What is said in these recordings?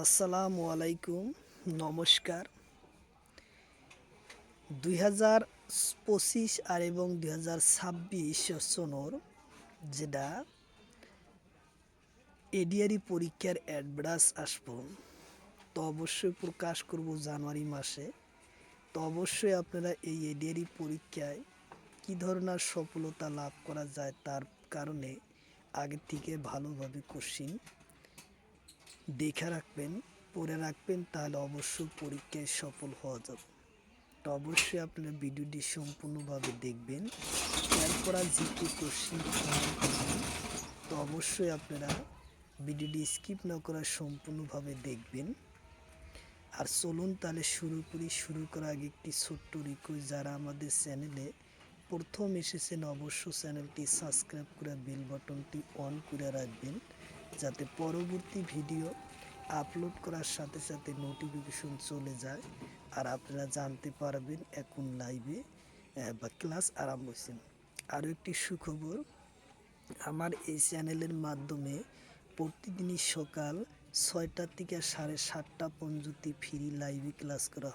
আসসালামু আলাইকুম, নমস্কার। 2025 আর এবং 2026 সনর যেটা এডিআরই পরীক্ষার অ্যাডভান্স আসবো, তো অবশ্যই প্রকাশ করব জানুয়ারি মাসে। তো অবশ্যই আপনারা এই এডিআরই পরীক্ষায় কী ধরনের সফলতা লাভ করা যায় তার কারণে আগে থেকে ভালোভাবে কোশ্চিন দেখে রাখবেন, পড়ে রাখবেন, তাহলে অবশ্যই পরীক্ষায় সফল হওয়া যাবে। তো অবশ্যই আপনারা ভিডিওটি সম্পূর্ণভাবে দেখবেন, এরপর আর জিকে কোশ্চিন করবেন। তো অবশ্যই আপনারা ভিডিওটি স্কিপ না করা সম্পূর্ণভাবে দেখবেন। আর চলুন তাহলে শুরু করার আগে একটি ছোট্ট রিকোয়েস্ট, যারা আমাদের চ্যানেলে প্রথম এসেছেন অবশ্যই চ্যানেলটি সাবস্ক্রাইব করে বেল বাটনটি অন করে রাখবেন, যাতে পরবর্তী ভিডিও আপলোড করার সাথে সাথে নোটিফিকেশন চলে যায় আর আপনারা জানতে পারবেন এখন লাইভে বা ক্লাস আরম্ভ হয়েছে। আরও একটি সুখবর, আমার এই চ্যানেলের মাধ্যমে প্রতিদিনই সকাল 6টা থেকে 7:30 পর্যন্ত ফ্রি লাইভে ক্লাস করা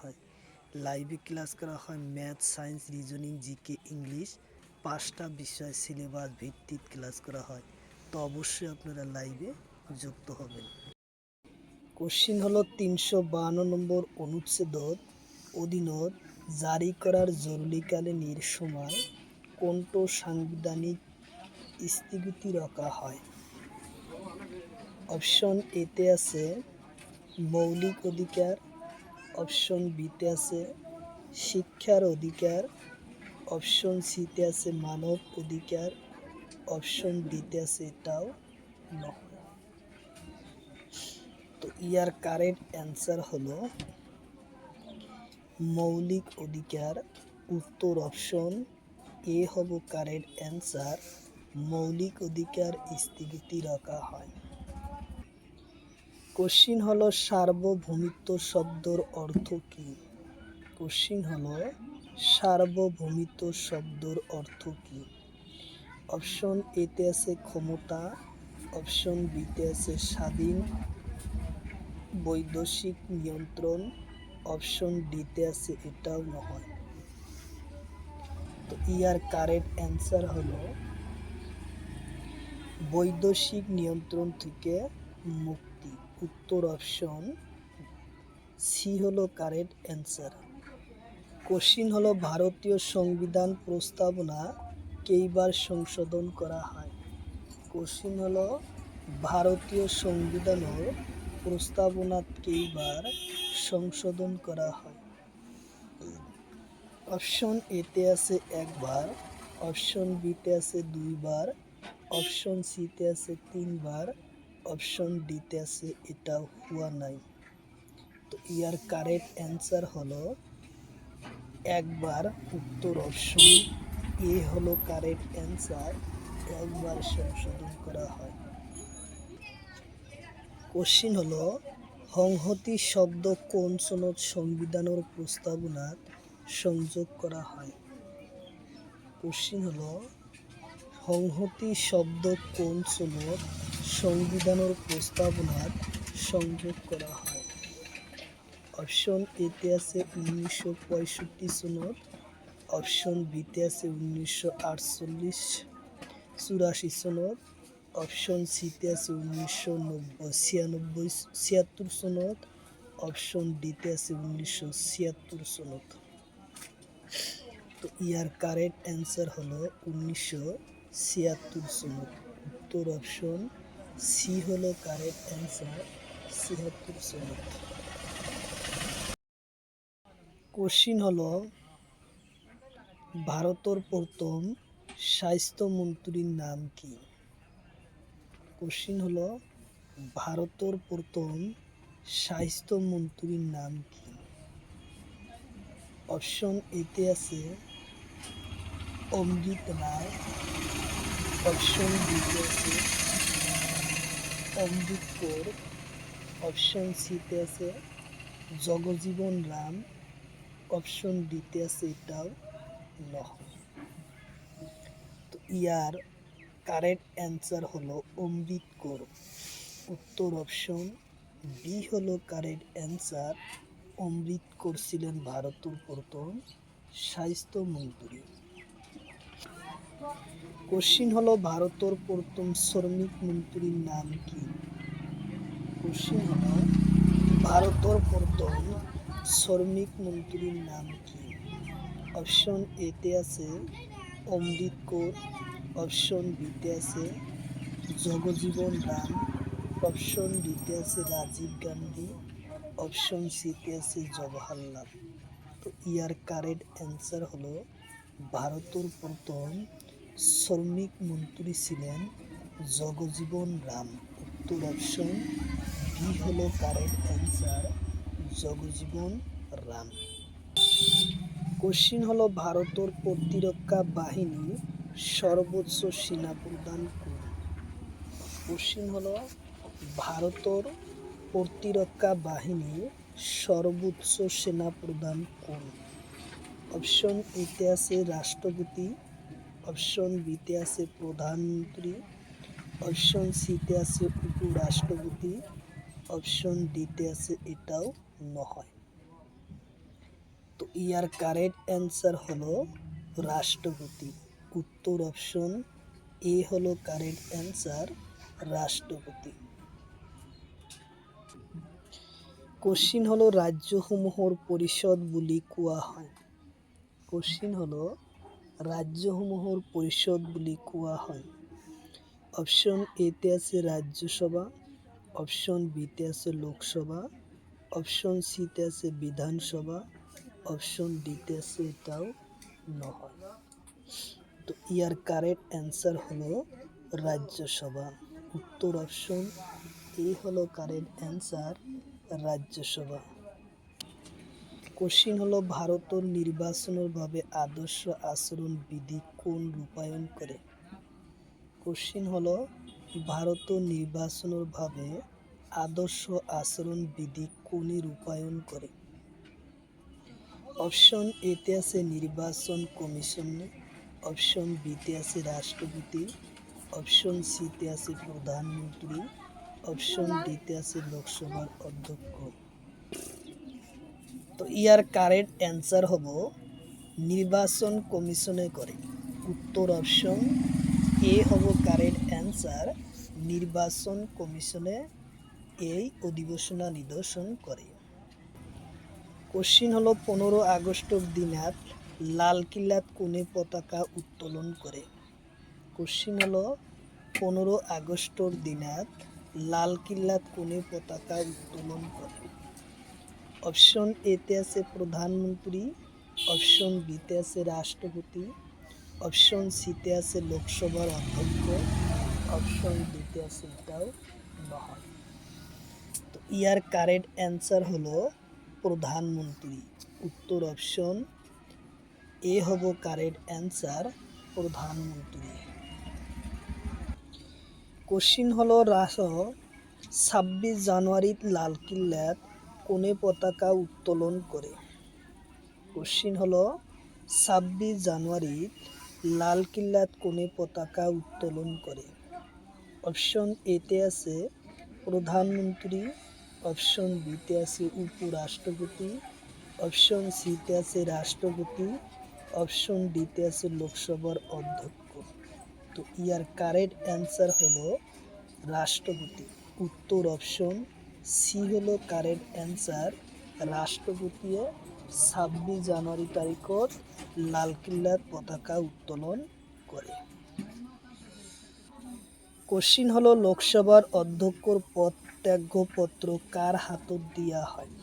হয়। Math, science, reasoning, GK, English 5টা বিষয় সিলেবাস ভিত্তিক ক্লাস করা হয়। তো অবশ্যই আপনারা লাইভে যুক্ত হবেন। কোশ্চিন হলো 352 নম্বর অনুচ্ছেদত অধীনত জারি করার জরুরিকালীনের সময় কোনটো সাংবিধানিক স্থগিতি রাখা হয়? অপশন এতে আছে মৌলিক অধিকার, অপশন বিতে আছে শিক্ষার অধিকার, অপশন সিতে আছে মানব অধিকার, অপশন ডিতে আছে এটাও নয়। তো ইয়ার কারেক্ট অ্যান্সার হলো মৌলিক অধিকার। উত্তর অপশন এ হব কারেক্ট অ্যান্সার। মৌলিক অধিকার স্থগিতি রাখা হয়। কোশ্চিন হলো সার্বভৌমিত্ব শব্দর অর্থ কী? কোশ্চিন হলো সার্বভৌমিত্ব শব্দর অর্থ কী? অপশন এতে আছে ক্ষমতা, অপশন বিতে আছে স্বাধীন বৈদেশিক নিয়ন্ত্রণ, অপশন ডিতে আছে এটাও নয়। তো ইয়ার কারেক্ট অ্যান্সার হলো বৈদেশিক নিয়ন্ত্রণ থেকে মুক্তি। উত্তর অপশন সি হলো কারেক্ট অ্যান্সার। কোশ্চিন হলো ভারতীয় সংবিধান প্রস্তাবনা কেইবার সংশোধন করা হয়? কোশ্চিন হলো ভারতীয় সংবিধানের প্রস্তাবনা কেইবার সংশোধন করা হয়? অপশন এতে আছে একবার, অপশন বিতে আছে দুইবার, অপশন সিতে আছে তিনবার, অপশন ডিতে আছে এটাও হুয়া নাই। তো ইয়ার কারেক্ট অ্যান্সার হলো একবার। উত্তর অপশন এ হলো কারেক্ট অ্যান্সার, একবার সংশোধন করা হয়। কোশ্চিন হলো সংহতি শব্দ কোন সনদ সংবিধানের প্রস্তাবনাত সংযোগ করা হয়? কোশ্চিন হলো সংহতি শব্দ কোন সনদ সংবিধানের প্রস্তাবনাত সংযোগ করা হয়? অপশন এতে আছে 1965 সনদ, অপশন বিতে আছে 1948-84 সনদ, অপশন সিতে আছে 1996-76 সনদ, অপশন ডিতে আছে 1976 সনদ। তো ইয়ার কারেক্ট অ্যান্সার হলো 1976 সনদ। উত্তর অপশন সি হলো কারেক্ট অ্যান্সার, 76 সনদ। কোশ্চিন হলো ভারতের প্রথম স্বাস্থ্যমন্ত্রীর নাম কি? কোশ্চিন হলো ভারতের প্রথম স্বাস্থ্যমন্ত্রীর নাম কি? অপশন এতে আছে অমৃত রায়, অপশন বিতে আছে অমৃত কৌর, অপশন সিতে আছে জগজীবন রাম, অপশন ডিতে আছে এটাও নয়। তো ইয়ার কারেক্ট অ্যান্সার হলো অমৃত কৌর। উত্তর অপশন বি হলো কারেক্ট অ্যান্সার। অমৃতকর ছিলেন ভারতের প্রথম স্বাস্থ্যমন্ত্রী। কোশ্চিন হলো ভারতের প্রথম শ্রমিক মন্ত্রীর নাম কি? কোশ্চিন হলো ভারতের প্রথম শ্রমিক মন্ত্রীর নাম কি? অপশন এতে আছে অমৃতকর, অপশন বিতে আছে জগজীবন রাম, অপশন ডিতে আছে রাজীব গান্ধী, অপশন সিতে আছে জওহরলাল। তো ইয়ার কারেক্ট অ্যান্সার হলো ভারতের প্রথম শ্রমিক মন্ত্রী ছিলেন জগজীবন রাম। উত্তর অপশন বি হলো correct answer, Jagjivan Ram. Question হলো ভারতের প্রতিরক্ষা বাহিনীর সর্বোচ্চ সেনাপ্রধান কোন? কোশ্চিন হলো ভারতের প্রতিরক্ষা বাহিনীর সর্বোচ্চ সেনাপ্রধান কোন? অপশন এতে আছে রাষ্ট্রপতি, অপশন বিতে আছে প্রধানমন্ত্রী, অপশন সিতে আছে উপরাষ্ট্রপতি, অপশন ডিতে আছে এটাও নয়। তো ইয়ার কারেক্ট অ্যান্সার হলো রাষ্ট্রপতি। উত্তর অপশন এ হলো কারেক্ট অ্যান্সার, রাষ্ট্রপতি। কোশ্চিন হলো রাজ্যসমূহর পরিষদ বলি কোয়া হয়। কোশ্চিন হলো রাজ্যসমূহর পরিষদ বলি কোয়া হয়। অপশন এতে আছে রাজ্যসভা, অপশন বিতে আছে লোকসভা, অপশন সিতে আছে বিধানসভা, অপশন ডিতে আছে এটাও নয়। তো ইয়ার কারেক্ট অ্যান্সার হলো রাজ্যসভা। উত্তর অপশন এ হলো কারেক্ট অ্যান্সার, রাজ্যসভা। কোশ্চিন হলো ভারতের নির্বাচনের ভাবে আদর্শ আচরণ বিধি কোন রূপায়ণ করে? কোশ্চিন হলো ভারতের নির্বাচনের ভাবে আদর্শ আচরণ বিধি কোনে রূপায়ণ করে? অপশন এতে আছে নির্বাচন কমিশন, অপশন বিতে আছে রাষ্ট্রপতি, অপশন সিতে আছে প্রধানমন্ত্রী, অপশন ডিতে আছে লোকসভার অধ্যক্ষ। তো ইয়ার কারেক্ট অ্যান্সার হবো নির্বাচন কমিশনে করে। উত্তর অপশন এ হব কারেক্ট অ্যান্সার, নির্বাচন কমিশনে এই অধিবেশনা নিদর্শন করে। কোশ্চিন হলো 15 আগস্টের দিনাত লালকিল্লাত কোনে পতাকা উত্তোলন করে? কোশ্চিন হলো 15 আগস্টের দিনাত লালকিল্লাত কোনে পতাকা উত্তোলন করে? অপশন এতে আছে প্রধানমন্ত্রী, অপশন বিতে আছে রাষ্ট্রপতি, অপশন সিতে আছে লোকসভার অধ্যক্ষ, অপশন ডিতে আছে এটাও নয়। তো ইয়ার কারেক্ট অ্যান্সার হলো প্রধানমন্ত্রী। উত্তর অপশন এ হব কারেক্ট অ্যান্সার, প্রধানমন্ত্রী। কোশ্চিন হলো 26 জানুয়ারিত লালকিল্লাত কোনে পতাকা উত্তোলন করে? কোশ্চিন হলো 26 জানুয়ারিত লালকিল্লাত কোনে পতাকা উত্তোলন করে? অপশন এতে আছে প্রধানমন্ত্রী, অপশন বিতে আছে উপরাষ্ট্রপতি, অপশন সিতে আছে রাষ্ট্রপতি, অপশন ডিতে আছে লোকসভার অধ্যক্ষ। তো ইয়ার কারেক্ট অ্যান্সার হলো রাষ্ট্রপতি। উত্তর অপশন সি হলো কারেক্ট অ্যান্সার, রাষ্ট্রপতি 26 জানুয়ারি তারিখত লালকিল্লার পতাকা উত্তোলন করে। কোশ্চিন হলো লোকসভার অধ্যক্ষর পদ ত্যাগপত্র কার হাতত দিয়া হয়?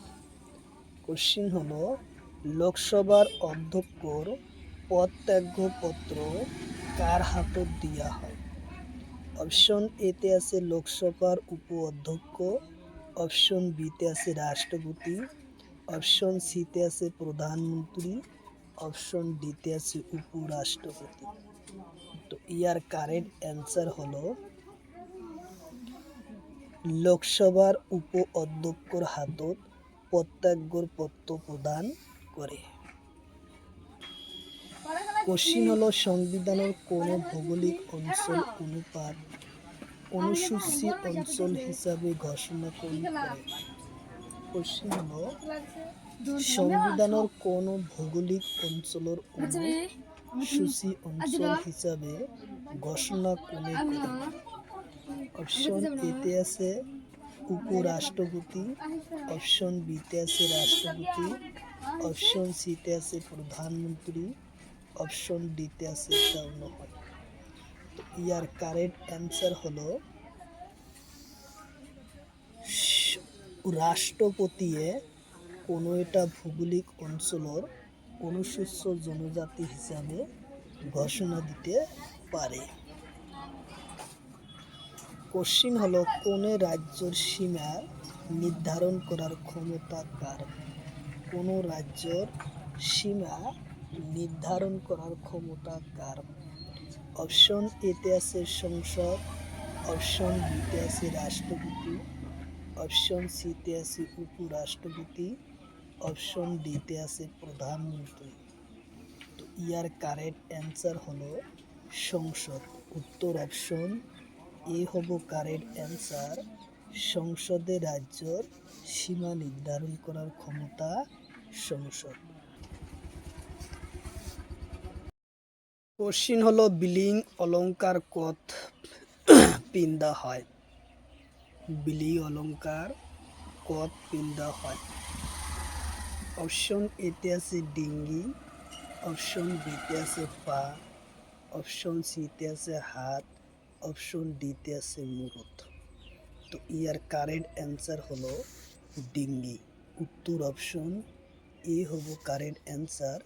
কোশ্চিন হলো লোকসভার অধ্যক্ষর পদ ত্যাগপত্র কার হাতত দিয়া হয়? অপশন এতে আছে লোকসভার উপ অধ্যক্ষ, অপশন বিতে আছে রাষ্ট্রপতি, অপশন সিতে আছে প্রধানমন্ত্রী, অপশন ডিতে আছে উপরাষ্ট্রপতি। তো ইয়ার কারেক্ট অ্যান্সার হলো লোকসভার উপ অধ্যক্ষর হাতত পত্যাজ্ঞর পত্র প্রদান করে। কোশ্চিন হলো সংবিধানের কোন ভৌগোলিক অঞ্চল অনুপাত অনুসূচি অঞ্চল হিসাবে ঘোষণা করে? কোশ্চিন হলো সংবিধানের কোন ভৌগোলিক অঞ্চলের অনুসূচি অঞ্চল হিসাবে ঘোষণা কোনে করে? অপশন এতে আছে উপরাষ্ট্রপতি, অপশন বিতে আছে রাষ্ট্রপতি, অপশন সিতে আছে প্রধানমন্ত্রী, অপশন ডিতে আছে এটাও নয়। তো ইয়ার কারেক্ট অ্যান্সার হলো রাষ্ট্রপতিয়ে কোনো একটা ভৌগোলিক অঞ্চলের অনুসূচিত জনজাতি হিসাবে ঘোষণা দিতে পারে। কোশ্চিন হলো কোন রাজ্যের সীমা নির্ধারণ করার ক্ষমতা কার? কোন রাজ্যের সীমা নির্ধারণ করার ক্ষমতা কার? অপশন এতে আছে সংসদ, অপশন বিতে আছে রাষ্ট্রপতি, অপশন সিতে আছে উপরাষ্ট্রপতি, অপশন ডিতে আছে প্রধানমন্ত্রী। তো ইয়ার কারেক্ট অ্যান্সার হলো সংসদ। উত্তর অপশন এ হব কারেক্ট অ্যান্সার। সংসদে রাজ্যের সীমা নির্ধারণ করার ক্ষমতা সংসদ। কোশ্চিন হলো বিলিং অলঙ্কার কত পিন্দা হয়? বিলি অলঙ্কার কত পিন্দা হয়? অপশন এতে আছে ডিঙ্গি, অপশন বিতে আছে পা, অপশন সিতে আছে হাত, অপশন ডিতে আছে মুরুত। তো ইয়ার কারেক্ট অ্যান্সার হলো ডিঙ্গি। উত্তর অপশন এ হব কারেক্ট অ্যান্সার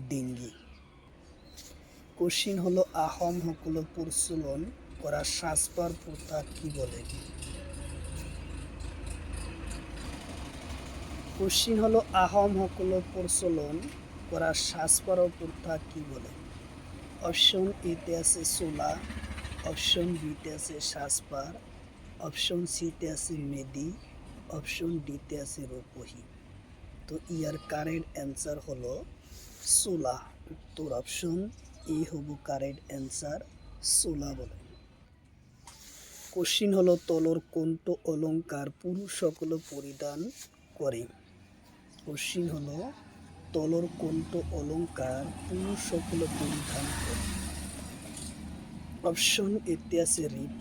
ডিঙ্গি। কোশ্চিন হলো আহোম সকলে প্রচলন করা সাজপার প্রথা কি বলে? কোশ্চিন হলো আহোম সকলে প্রচলন করা সাজপার প্রথা কি বলে? অপশন এতে আছে চোলা, অপশন বিতে আছে সাজপার, অপশন সিতে আছে মেদি, অপশন ডিতে আছে রূপহী। তো ইয়ার কারেক্ট অ্যান্সার হলো চোলা। উত্তর অপশন এ হব কারেক্ট অ্যান্সার চোলা বলে। কোশ্চিন হলো তলর কোনটো অলঙ্কার পুরুষ সকলে পরিধান করে? কোশ্চিন হলো তলর কোনটো অলঙ্কার পুরুষ সকলে পরিধান করে? অপশন এতে আছে রিপ,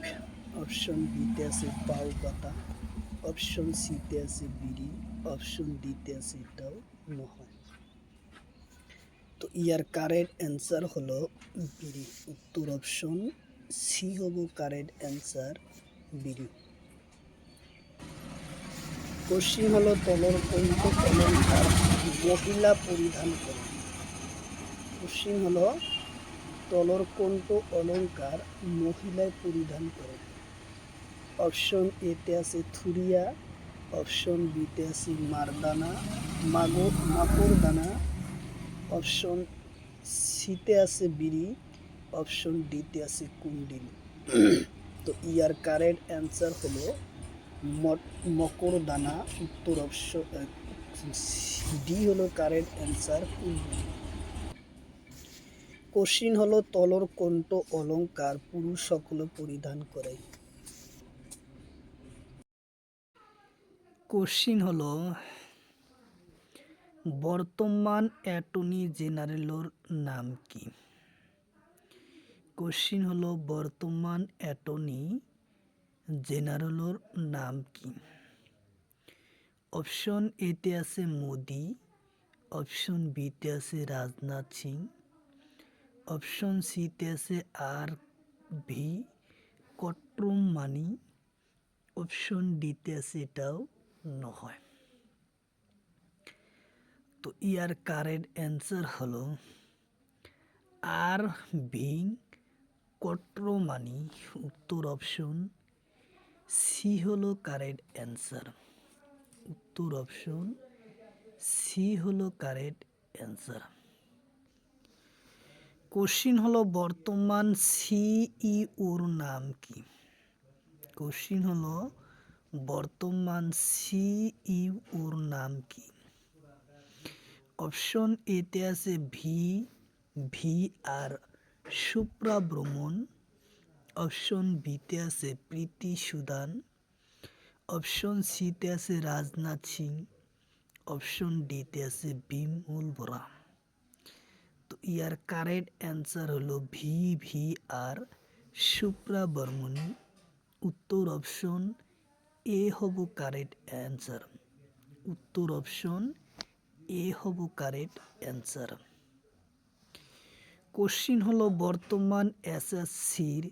অপশন বিতে আছে পাউ পাতা, অপশন সিতে আছে বিড়ি, অপশন ডিতে আছে এটাও নহয়। তো ইয়ার কারেক্ট অ্যান্সার হলো বিড়ি। উত্তর অপশন সি হব কারেক্ট অ্যান্সার বিড়ি। কোশ্চিন হলো তলর কোনটো অলঙ্কার মহিলা পরিধান করে? কোশ্চিন হলো তলর কোনটো অলঙ্কার মহিলায় পরিধান করে? অপশন এতে আছে থুরিয়া, অপশন বিতে আছে মারদানা মাকড়দানা, অপশন সিতে আছে বিড়ি, অপশন ডিতে আছে কুন্ডিল। তো ইয়ার কারেক্ট অ্যান্সার হলো মকরদানা। উত্তর অপশন ডি হলো কারেক্ট অ্যান্সার কুন্ডিল। কোশ্চিন হলো তলর কোনটো অলঙ্কার পুরুষ সকলে পরিধান করে? কোশ্চিন হলো বর্তমান অ্যাটর্নি জেনারেলের নাম কি? কোশ্চিন হলো বর্তমান অ্যাটর্নি জেনারেলের নাম কি? অপশন এতে আছে মোদি, অপশন বিতে আছে রাজনাথ সিং, অপশন সিতে আছে আর ভি কট্টুমানি, অপশন ডিতে আছে এটাও নহয়। তো ইয়ার কারেক্ট অ্যান্সার হলো আর ভি কট্টুমানি। উত্তর অপশন সি হলো কারেক্ট অ্যান্সার। উত্তর অপশন সি হলো কারেক্ট অ্যান্সার। কোশ্চিন হলো বর্তমান সিইওর নাম কি? কোশ্চিন হলো বর্তমান সিইওর নাম কি? অপশন এতে আছে ভি আর সুব্রমণ্যম, অপশন বিতে আছে প্রীতি সুদান, অপশন সিতে আছে রাজনাথ সিং, অপশন ডিতে আছে বিমল বরা। তো ইয়ার কারেক্ট অ্যান্সার হলো VVR সুব্রাবর্মণী। উত্তর অপশন এ হব কারেক্ট অ্যান্সার। উত্তর অপশন এ হব কারেক্ট অ্যান্সার। কোশ্চিন হলো বর্তমান SSCর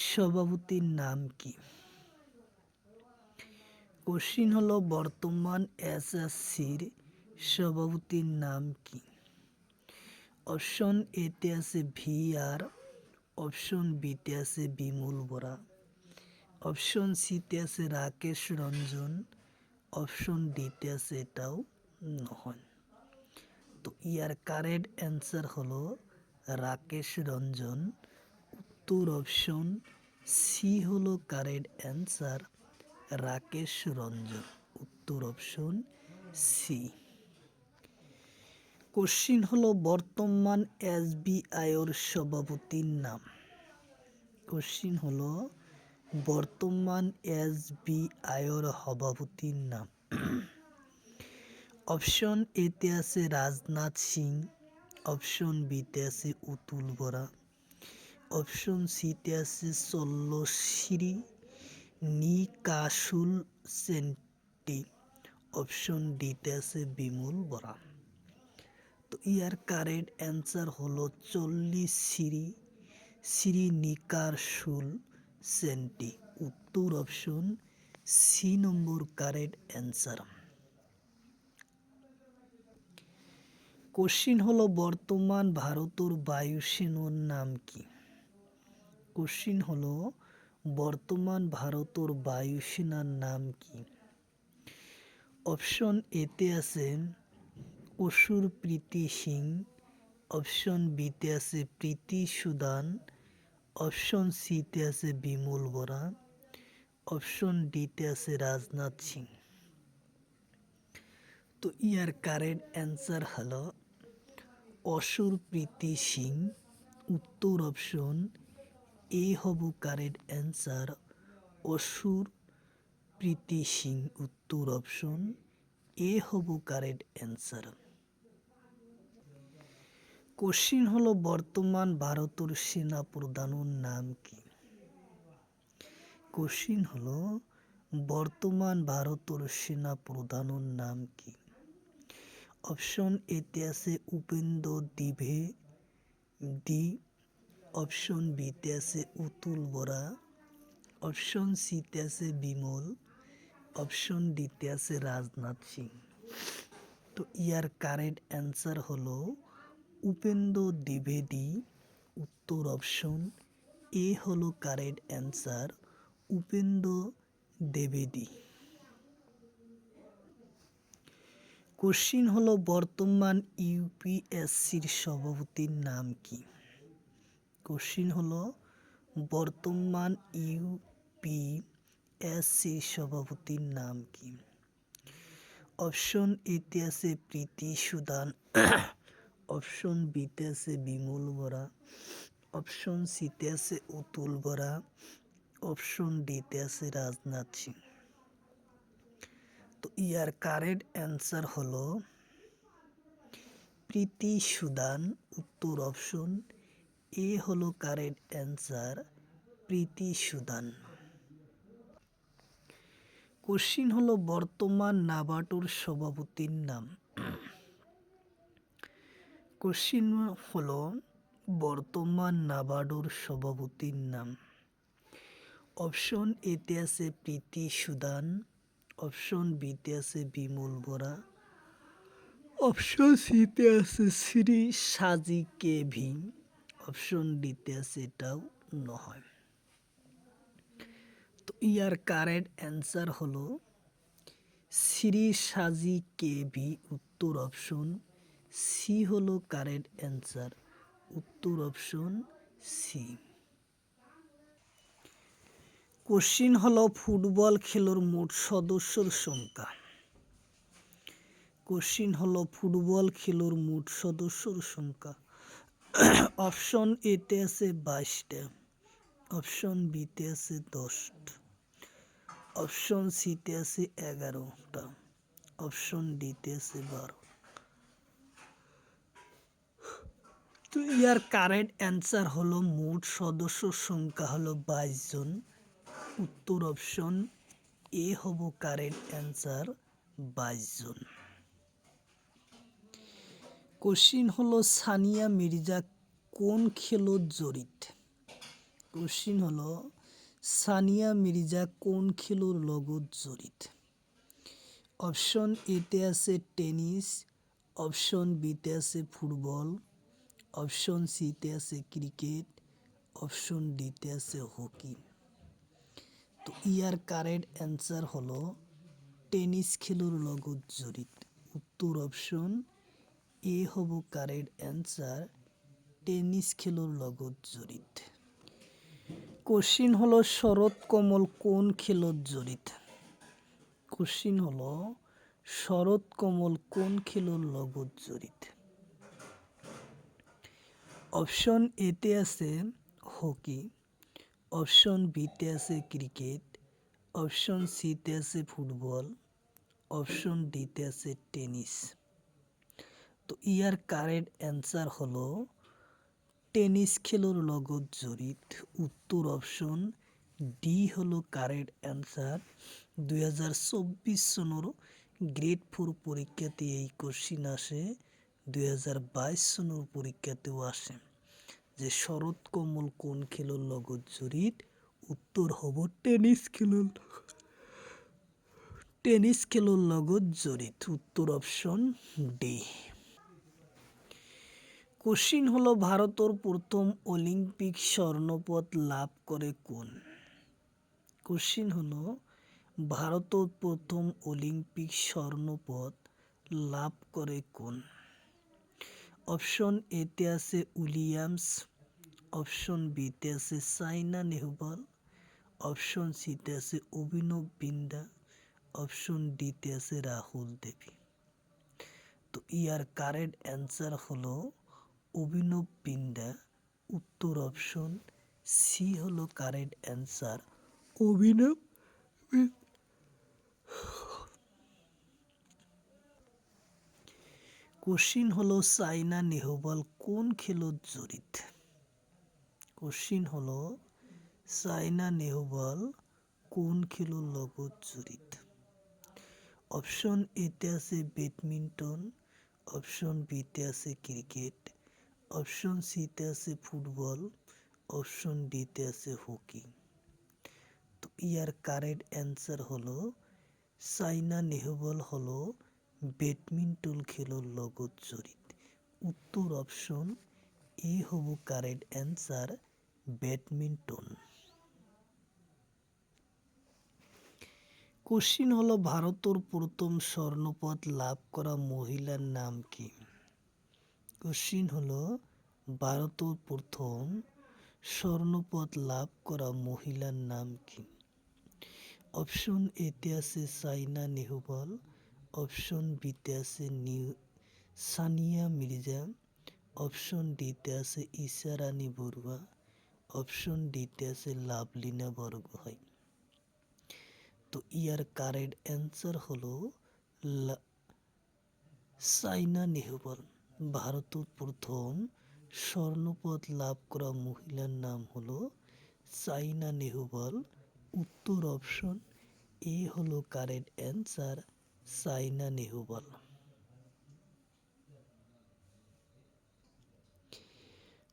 সভাপতির নাম কি? কোশ্চিন হলো বর্তমান SSCর সভাপতির নাম কি? অপশন এতে আছে VR, অপশন বিতে আছে বিমল বরা, অপশন সিতে আছে রাকেশ রঞ্জন, অপশন ডিতে আছে এটাও নয়। তো ইয়ার কারেক্ট অ্যান্সার হলো রাকেশ রঞ্জন। উত্তর অপশন সি হলো কারেক্ট অ্যান্সার, রাকেশ রঞ্জন। উত্তর অপশন সি। কোশ্চিন হলো বর্তমান SBIর সভাপতির নাম। কোশ্চিন হলো বর্তমান SBIর সভাপতির নাম। অপশন এতে আছে রাজনাথ সিং, অপশন বিতে আছে অতুল বরা, অপশন সিতে আছে চল্লশ্রী নিকাশুল সেন্টি, অপশন ডিতে আছে বিমল বরা। তো ইয়ার কারেক্ট অ্যান্সার হলো 40 শ্রীনিকাশুল সেন্টি। উত্তর অপশন সি নম্বর কারেক্ট অ্যান্সার। কোশ্চিন হলো বর্তমান ভারতের বায়ুসেনার নাম কি? কোশ্চিন হলো বর্তমান ভারতের বায়ুসেনার নাম কি? অপশন এতে আছে অসুর প্রীতি সিং, অপশন বিতে আছে প্রীতি সুদান, অপশন সিতে আছে বিমল বরা, অপশন ডিতে আছে রাজনাথ সিং। তো ইয়ার কারেক্ট অ্যান্সার হলো অসুর প্রীতি সিং। উত্তর অপশন এ হব কারেক্ট অ্যান্সার, অসুর প্রীতি সিং। উত্তর অপশন এ হব কারেক্ট অ্যান্সার। কোশ্চিন হলো বর্তমান ভারতের সেনা প্রধানের নাম কি? কোশ্চিন হলো বর্তমান ভারতের সেনা প্রধানের নাম কি? অপশন এতে আছে উপেন্দ্র দ্বিবেদী, অপশন বিতে আছে অতুল বরা, অপশন সিতে আছে বিমল, অপশন ডিতে আছে রাজনাথ সিং। তো ইয়ার কারেক্ট অ্যান্সার হলো উপেন্দ্র দ্বিবেদী। উত্তর অপশন এ হলো কারেক্ট অ্যান্সার, উপেন্দ্র দ্বিবেদী। কোশ্চিন হলো বর্তমান UPSCর সভাপতির নাম কি? কোশ্চিন হলো বর্তমান UPSCর সভাপতির নাম কি? অপশন এতে আছে প্রীতি সুদান, অপশন বিতে আছে বিমল বরা, অপশন সিতে আছে অতুল বরা, অপশন ডিতে আছে রাজনাথ সিং। তো ইয়ার কারেক্ট অ্যান্সার হলো প্রীতি সুদান। উত্তর অপশন এ হলো কারেক্ট অ্যান্সার, প্রীতি সুদান। কোশ্চিন হলো বর্তমান নাবার্ডের সভাপতির নাম। কোশ্চিন হলো বর্তমান নাবার্ডের সভাপতির নাম। অপশন এতে আছে প্রীতি সুদান, অপশন বিতে আছে বিমল বরা, অপশন সিতে আছে শ্রী সাজি কেভি, অপশন ডিতে আছে এটাও নয়। তো ইয়ার কারেক্ট অ্যান্সার হলো শ্রী সাজি কেভি। উত্তর অপশন সি হলো কারেক্ট অ্যান্সার। উত্তর অপশন সি। কোশ্চিন হলো ফুটবল খেলার মোট সদস্যর সংখ্যা। কোশ্চিন হলো ফুটবল খেলার মোট সদস্যর সংখ্যা। অপশন এতে আছে 22টা, অপশন বিতে আছে 10টা, অপশন সিতে আছে 11টা, অপশন ডিতে আছে 12। তো ইয়ার কারেক্ট অ্যান্সার হলো মোট সদস্য সংখ্যা হলো 22 জন। উত্তর অপশন এ হব কারেক্ট অ্যান্সার, 22 জন। কোশ্চিন হলো সানিয়া মির্জা কোন খেলত জড়িত? কোশ্চিন হলো সানিয়া মির্জা কোন খেলোর লগত জড়িত? অপশন এতে আছে টেনিস, অপশন বিতে আছে ফুটবল, অপশন সিতে আছে ক্রিকেট, অপশন ডিতে আছে হকি। তো ইয়ার কারেক্ট অ্যান্সার হলো টেনিস খেলোর লগত জড়িত। উত্তর অপশন এ হব কারেক্ট অ্যান্সার, টেনিস খেলোর লগত জড়িত। কোশ্চিন হলো শরৎ কমল কোন খেলত জড়িত? কোশ্চিন হলো শরৎ কমল কোন খেলোর লগত জড়িত? অপশন এতে আছে হকি, অপশন বিতে আছে ক্রিকেট, অপশন সিতে আছে ফুটবল, অপশন ডিতে আছে টেনিস। তো ইয়ার কারেক্ট অ্যান্সার হলো টেনিস খেলোর লগত জড়িত। উত্তর অপশন ডি হলো কারেক্ট অ্যান্সার। 2024 সনের গ্রেড 4 পরীক্ষাতে এই কোশ্চিন আসে, 2022 সনের পরীক্ষাতেও আসে যে শরৎ কমল কোন খেলোর লগত জড়িত? উত্তর হব টেনিস খেলোর লগত জড়িত। উত্তর অপশন ডি। কোশ্চিন হলো ভারতের প্রথম অলিম্পিক স্বর্ণপদক লাভ করে কোন? কোশ্চিন হলো ভারতের প্রথম অলিম্পিক স্বর্ণপদক লাভ করে কোন? অপশন এতে আছে উইলিয়ামস, অপশন বিতে আছে সাইনা নেহওয়াল, অপশন সিতে আছে অভিনব বিন্দা, অপশন ডিতে আছে রাহুল দেবী। তো ইয়ার কারেক্ট অ্যান্সার হলো অভিনব বিন্দা। উত্তর অপশন সি হলো কারেক্ট অ্যান্সার, অভিনব। কোশ্চিন হলো সাইনা নেহওয়াল কোন খেলত জড়িত? কোশ্চিন হলো সাইনা নেহওয়াল কোন খেলোর লগত জড়িত? অপশন এতে আছে ব্যাডমিন্টন, অপশন বিতে আছে ক্রিকেট, অপশন সিতে আছে ফুটবল, অপশন ডিতে আছে হকি। তো ইয়ার কারেক্ট অ্যান্সার হলো সাইনা নেহওয়াল হলো ব্যাডমিন্টন খেলোর লগত জড়িত। উত্তর অপশন এ হব কারেক্ট অ্যান্সার, ব্যাডমিন্টন। কোশ্চিন হলো ভারতের প্রথম স্বর্ণপদক লাভ করা মহিলার নাম কি? কোশ্চিন হলো ভারতের প্রথম স্বর্ণপদক লাভ করা মহিলার নাম কি? অপশন এতে আছে সাইনা নেহওয়াল, অপশন বিতে আছে সানিয়া মির্জা, অপশন ডিতে আছে ঈশা রানী বড়ুয়া, অপশন ডিতে আছে লাভলিনা বরগোহাঁই। তো ইয়ার কারেক্ট অ্যান্সার হলো সাইনা নেহওয়াল। ভারতের প্রথম স্বর্ণপদক লাভ করা মহিলার নাম হলো সাইনা নেহওয়াল। উত্তর অপশন এ হলো correct answer, Saina Nehwal.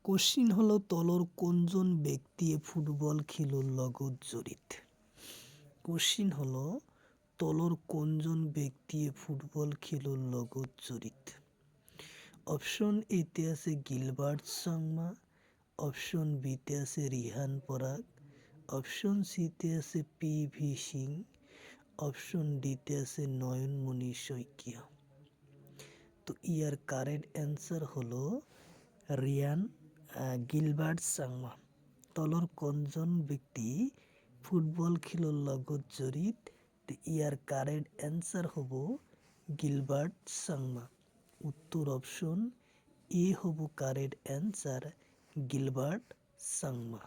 Question হলো তলর কোনজন ব্যক্তি ফুটবল খেলোর লগত জড়িত? কোশ্চিন হলো তলর কোনজন ব্যক্তি ফুটবল খেলোর লগত জড়িত? অপশন এতে আছে গিলবার্ট শর্মা, অপশন বিতে আছে রিহান পরাগ, অপশন সিতে আছে পি.ভি. সিং, অপশন ডিতে আছে নয়নমণি শইকীয়া। তো ইয়ার কারেক্ট অ্যান্সার হলো গিলবার্ট শর্মা। তলর কোনজন ব্যক্তি ফুটবল খেলোর লগত জড়িত? ইয়ার কারেক্ট অ্যান্সার হব গিলবার্ট শর্মা। উত্তর অপশন এ হব correct answer, Gilbert Sharma.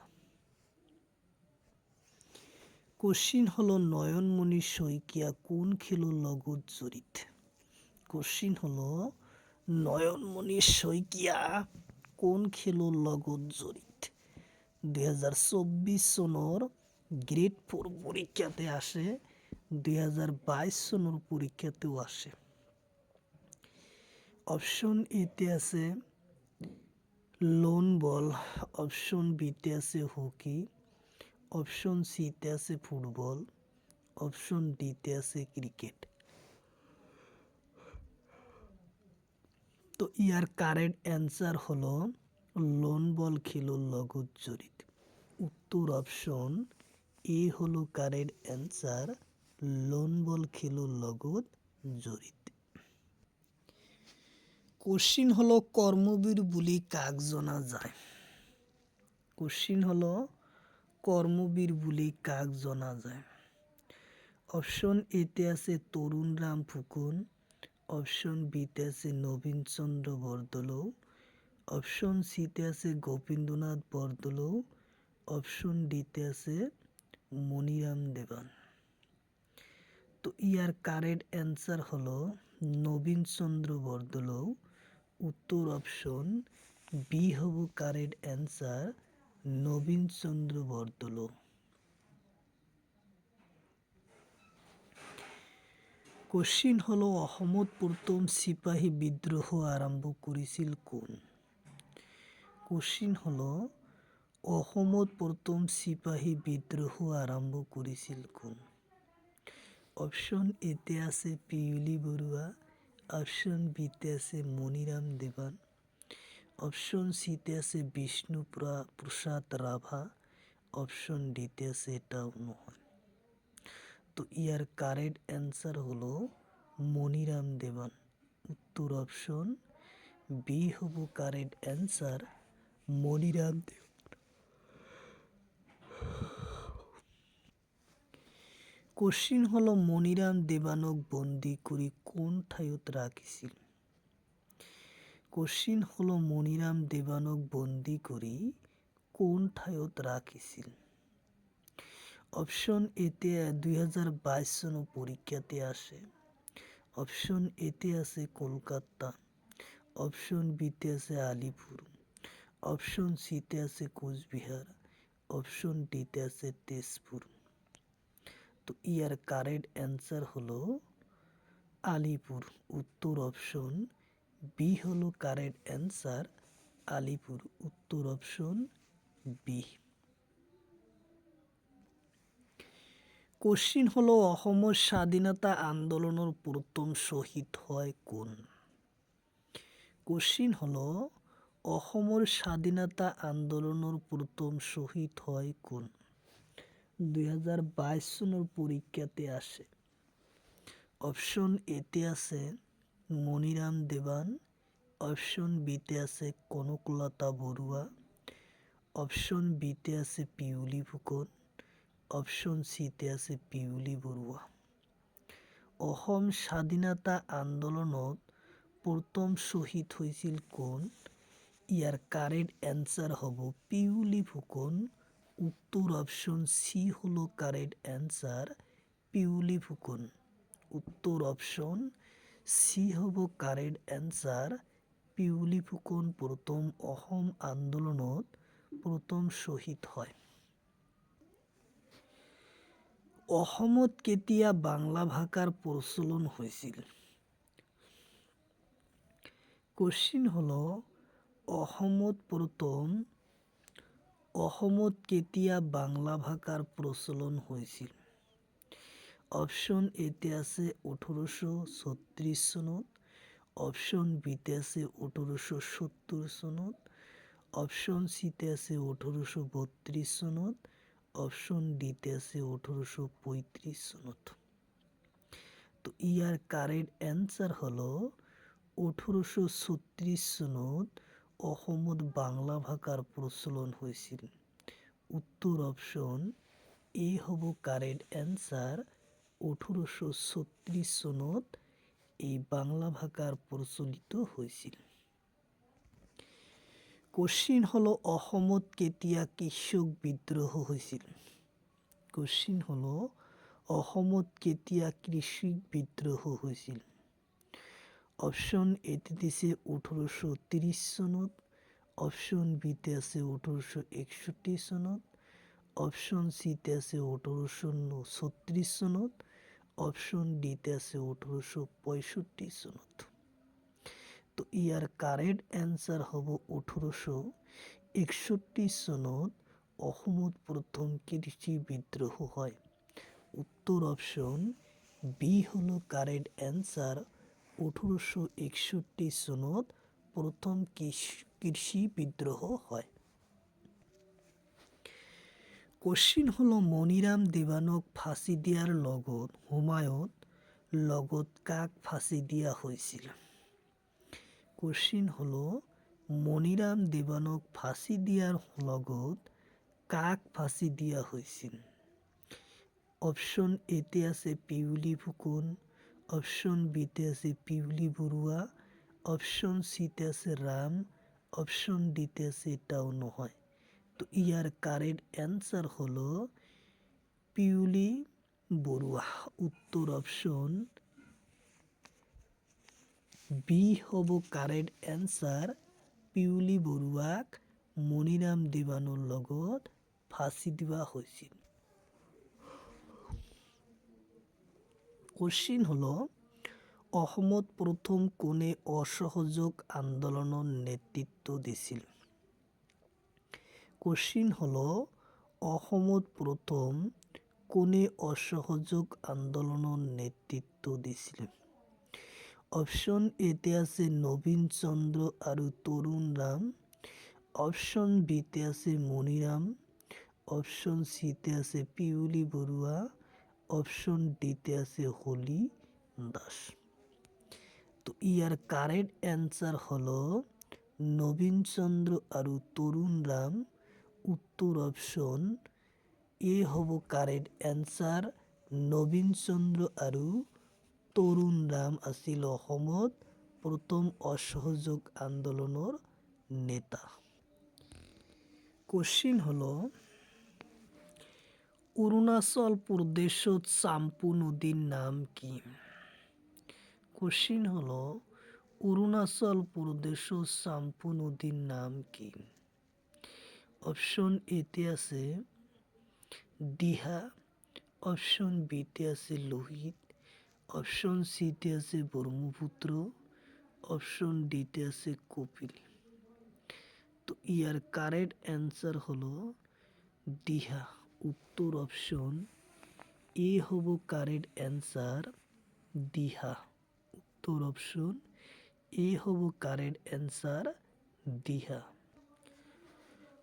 Question হলো নয়নমণি শইকীয়া কোন খেলো লগত জড়িত। কোশ্চিন হলো নয়নমণি শইকীয়া কোন খেলো লগত জড়িত। 2024 চনৰ গ্ৰেড 4 পৰীক্ষাতে আসে, 2022 চনৰ পৰীক্ষাতেও আসে। অপশন এতে আছে লোন বল, অপশন বিতে আছে হকি, অপশন সিতে আছে ফুটবল, অপশন ডিতে আছে ক্রিকেট। তো ইয়ার কারেক্ট অ্যান্সার হলো লোন বল খেলোর লগত জড়িত। উত্তর অপশন এ হলো কারেক্ট অ্যান্সার, লোন বল খেলোর লগত জড়িত। কোশ্চিন হলো কর্মবীর বুলি কাক জনা যায়। কোশ্চিন হলো কর্মবীর বুলি কাক জনা যায়। অপশন এতে আছে তরুণ রাম ফুকন, অপশন বিতে আছে নবীন চন্দ্র বরদলৈ, অপশন সিতে আছে গোপীন্দ্রনাথ বরদলৈ, অপশন ডিতে আছে মনিরাম দেবান। তো ইয়ার কারেক্ট অ্যান্সার হলো নবীন চন্দ্র বরদলৈ। উত্তর অপশন বি হব কারেক্ট অ্যান্সার, নবীন চন্দ্র বরদলৈ। কোশ্চিন হলো অসমত প্রথম চিপাহী বিদ্রোহ আরম্ভ করেছিল কোন। কোশ্চিন হলো অসমত প্রথম চিপাহী বিদ্রোহ আরম্ভ করেছিল কোন। অপশন এতে আছে পিউলি বৰুৱা, অপশন বিতে আছে মনিরাম দেবান, অপশন সিতে আছে বিষ্ণু প্রসাদ রাভা, অপশন ডিতে আছে এটাও নয়। তো ইয়ার কারেক্ট অ্যান্সার হলো মনিরাম দেবান। উত্তর অপশন বি হব কারেক্ট অ্যান্সার, মনিরাম দেবান। কোশ্চিন হলো মনিরাম দেবানক বন্দী করে কোন ঠাইত রাখিছিল। কোশ্চিন হলো মনিরাম দেবানক বন্দী করে কোন ঠাইত রাখিছিল। অপশন এতে 2022 চনৰ পৰীক্ষাতে আসে। অপশন এতে আছে কলকাতা, অপশন বিতে আছে আলিপুর, অপশন সিতে আছে কোচবিহার, অপশন ডিতে আছে তেজপুর। তো ইয়ার কারেক্ট অ্যান্সার হলো আলিপুর। উত্তর অপশন বি হলো কারেক্ট অ্যান্সার, আলিপুর। উত্তর অপশন বি। কোশ্চিন হলো অসমৰ স্বাধীনতা আন্দোলনের প্রথম শহীদ হয় কোন। কোশ্চিন হলো অসমৰ স্বাধীনতা আন্দোলনের প্রথম শহীদ হয় কোন। 2022 চনৰ পৰীক্ষাতে আসে। অপশন এতে আছে মনিরাম দেবান, অপশন বিতে আছে কনকলতা বৰুৱা, অপশন বিতে আছে পিউলি ফুকন, অপশন সিতে আছে পিউলি বৰুৱা। অসম স্বাধীনতা আন্দোলনত প্রথম শহীদ হয়েছিল কোন। ইয়ার কারেক্ট অ্যান্সার হব পিউলি ফুকন। উত্তর অপশন সি হলো কারেক্ট অ্যান্সার, পিউলি ফুকন। উত্তর অপশন সি হব কারেক্ট অ্যান্সার, পিউলি ফুকন প্রথম অসম আন্দোলনত প্রথম শহীদ হয়। অসমত কেতিয়া বাংলা ভাষার প্রচলন হয়েছিল। কোশ্চিন হলো অসমত কেতিয়া বাংলা ভাষার প্রচলন হয়েছিল। অপশন এতে আছে 1836 চনত, অপশন বিতে আছে 1870 চনত, অপশন সিতে আছে 1832 চনত, অপশন ডিতে আছে 1835 চনত। তো ইয়ার কারেক্ট অ্যান্সার হলো 1836 চনত অসমত বাংলা ভাষার প্রচলন হয়েছিল। উত্তর অপশন এ হব কারেক্ট অ্যান্সার, 1836 চনত এই বাংলা ভাষার প্রচলিত হয়েছিল। কোশ্চিন হলো অসমত কেতিয়া কৃষক বিদ্রোহ হয়েছিল। কোশ্চিন হলো অসমত কেতিয়া কৃষি বিদ্রোহ হৈছিল? অপশ্যন এতে দিছে 1830 চনত, অপশ্যন বিতে আছে 1861 চনত, অপশ্যন সিতে আছে 1836 চনত, অপশ্যন ডিতে আছে 1865 চনত। তো ইয়াৰ কাৰেক্ট এনচাৰ হ'ব 1861 চনত অসমত প্ৰথম কৃষি বিদ্ৰোহ হয়। উত্তৰ অপশ্যন বি হলো কারেক্ট অ্যান্সার। 1861 সনত প্রথম কৃষি বিদ্রোহ হয়। কোশ্চিন হলো মনিরাম দেৱানক ফাঁসি দিয়াৰ লগত হুমায়ুন লগত কাক ফাঁসি দিয়া হৈছিল? কোশ্চিন হলো মনিরাম দেৱানক ফাঁসি দিয়াৰ লগত কাক ফাঁসি দিয়া হৈছিল? অপশ্যন এতে আছে পিউলি ফুকন, অপশ্যন বিতে আছে পিউলি বৰুৱা, অপশ্যন সিতে আছে রাম, অপশ্যন ডিতে আছে এটাও নহয়। তো ইয়ার কারেক্ট অ্যান্সার হলো পিউলি বৰুৱা। উত্তর অপশ্যন বি হব কারেক্ট অ্যান্সার। পিউলি বৰুৱাক মনিৰাম দেৱানৰ লগত ফাঁসি দিয়া হৈছিল। কোশ্চিন হলো অসমত প্রথম কোনে অসহযোগ আন্দোলনের নেতৃত্ব দিছিল? কোশ্চিন হলো অসমত প্রথম কোনে অসহযোগ আন্দোলনের নেতৃত্ব দিছিল? অপশ্যন এতে আছে নবীন চন্দ্র আৰু তৰুণ রাম, অপশ্যন বিতে আছে মনিরাম, অপশ্যন সিতে আছে পিউলি বৰুৱা, অপশ্যন ডিতে আছে হলি দাস। তো ইয়ার কারেক্ট অ্যান্সার হলো নবীন চন্দ্র আৰু তৰুণ রাম। উত্তর অপশ্যন এ হব কারেক্ট অ্যান্সার। নবীন চন্দ্র আৰু তৰুণ রাম আছিল অসমত প্রথম অসহযোগ আন্দোলনের নেতা। কোশ্চিন হলো অৰুণাচল প্রদেশত চাম্পু নদীর নাম কি? কোশ্চিন হলো অৰুণাচল প্রদেশত চাম্পু নদীর নাম কি? অপশ্যন এতে আছে দিহা, অপশ্যন বিতে আছে লোহিত, অপশ্যন সিতে আছে ব্রহ্মপুত্র, অপশ্যন ডিতে আছে কপিলি। তো ইয়ার কারেক্ট অ্যান্সার হলো দিহা। উত্তর অপশ্যন এ হব কারেক্ট অ্যান্সার দিহা। উত্তর অপশ্যন এ হব কারেক্ট অ্যান্সার দিহা।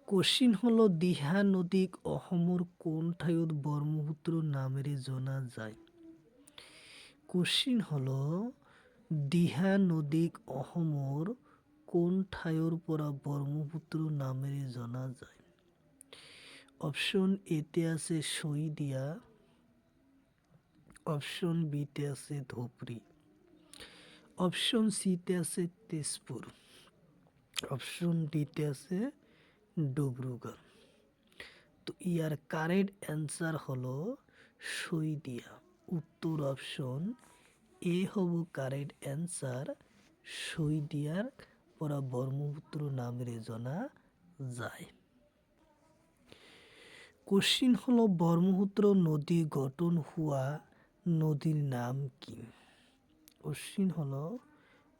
কোশ্চিন হলো দিহা নদীক অসমৰ কোন ঠাইত ব্ৰহ্মপুত্ৰ নামেৰে জনা যায়? কোশ্চিন হলো দিহা নদীক অসমৰ কোন ঠাইৰ পৰা ব্ৰহ্মপুত্ৰ নামেৰে জনা যায়? অপশ্যন এতে আছে শইকীয়া, অপশ্যন বিতে আছে ধুবুৰী, অপশ্যন সিতে আছে তেজপুৰ, অপশ্যন ডিতে আছে ডিব্ৰুগড়। তো ইয়ার কারেক্ট অ্যান্সার হলো শইকীয়া। উত্তর অপশ্যন এ হব কারেক্ট অ্যান্সার। শইকীয়াৰ পৰা ব্ৰহ্মপুত্ৰ নামেৰে জনা যায়। কোশ্চিন হলো ব্রহ্মপুত্র নদী গঠন হওয়া নদীর নাম কি? কোশ্চিন হলো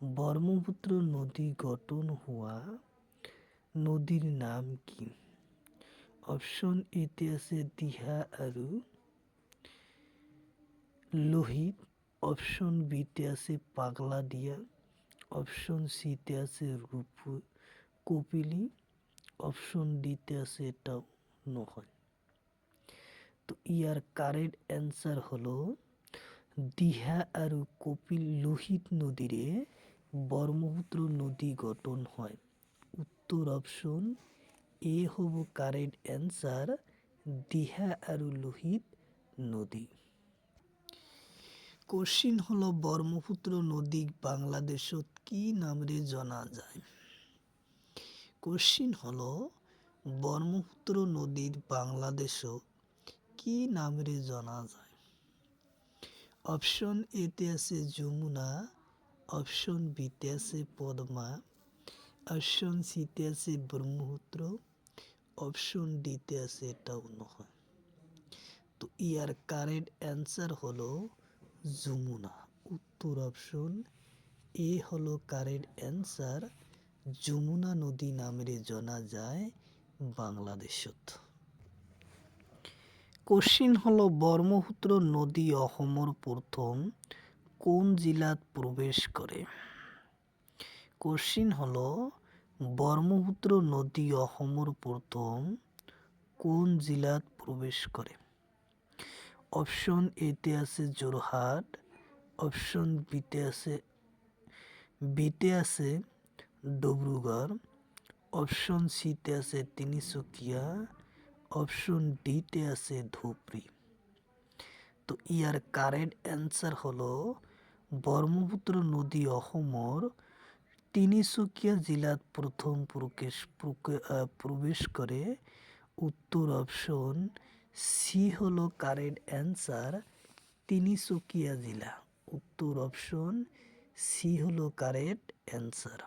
ব্রহ্মপুত্র নদী গঠন হওয়া নদীর নাম কি? অপশ্যন এতে আছে দিহা আৰু লোহিত, অপশ্যন বিতে আছে পাগলা দিয়া, অপশ্যন সিতে আছে কপিলি, অপশ্যন ডিতে আছে এটাও নহয়। তো ইয়ার কারেক্ট অ্যান্সার হলো দিহা আৰু লোহিত নদীৰে ব্রহ্মপুত্র নদী গঠন হয়। উত্তর অপশ্যন এ হব কারেক্ট অ্যান্সার দিহা আৰু লোহিত নদী। কোশ্চিন হলো ব্রহ্মপুত্র নদীক বাংলাদেশত কি নামেৰে জনা যায়? কোশ্চিন হলো ব্রহ্মপুত্র নদীক বাংলাদেশত কি নামেরে জানা যায়? অপশন এতে আছে যমুনা, অপশন বিতে আছে পদ্মা, অপশন সিতে আছে ব্রহ্মপুত্র, অপশন ডিতে আছে এটাও নয়। তো ইয়ার কারেক্ট অ্যান্সার হলো যমুনা। উত্তর অপশন এ হলো কারেক্ট অ্যান্সার। যমুনা নদী নামেরে জানা যায় বাংলাদেশত। কোশ্চিন হলো ব্রহ্মপুত্র নদী অসমৰ প্রথম কোন জেলাত প্রবেশ করে? কোশ্চিন হলো ব্রহ্মপুত্র নদী অসমৰ প্রথম কোন জেলাত প্রবেশ করে? অপশন এতে আছে যোরহাট, অপশন বিতে আছে ডিব্রুগড়, অপশন সিতে আছে তিনিচুকিয়া, অপশন ডিতে আছে ধুবড়ী। তো ইয়ার কারেক্ট অ্যান্সার হলো ব্রহ্মপুত্র নদী অসমৰ তিনিচুকিয়া জেলাত প্রথম প্রবেশ করে। উত্তর অপশন সি হলো কারেক্ট অ্যান্সার, তিনিচুকিয়া জেলা। উত্তর অপশন সি হলো কারেক্ট অ্যান্সার।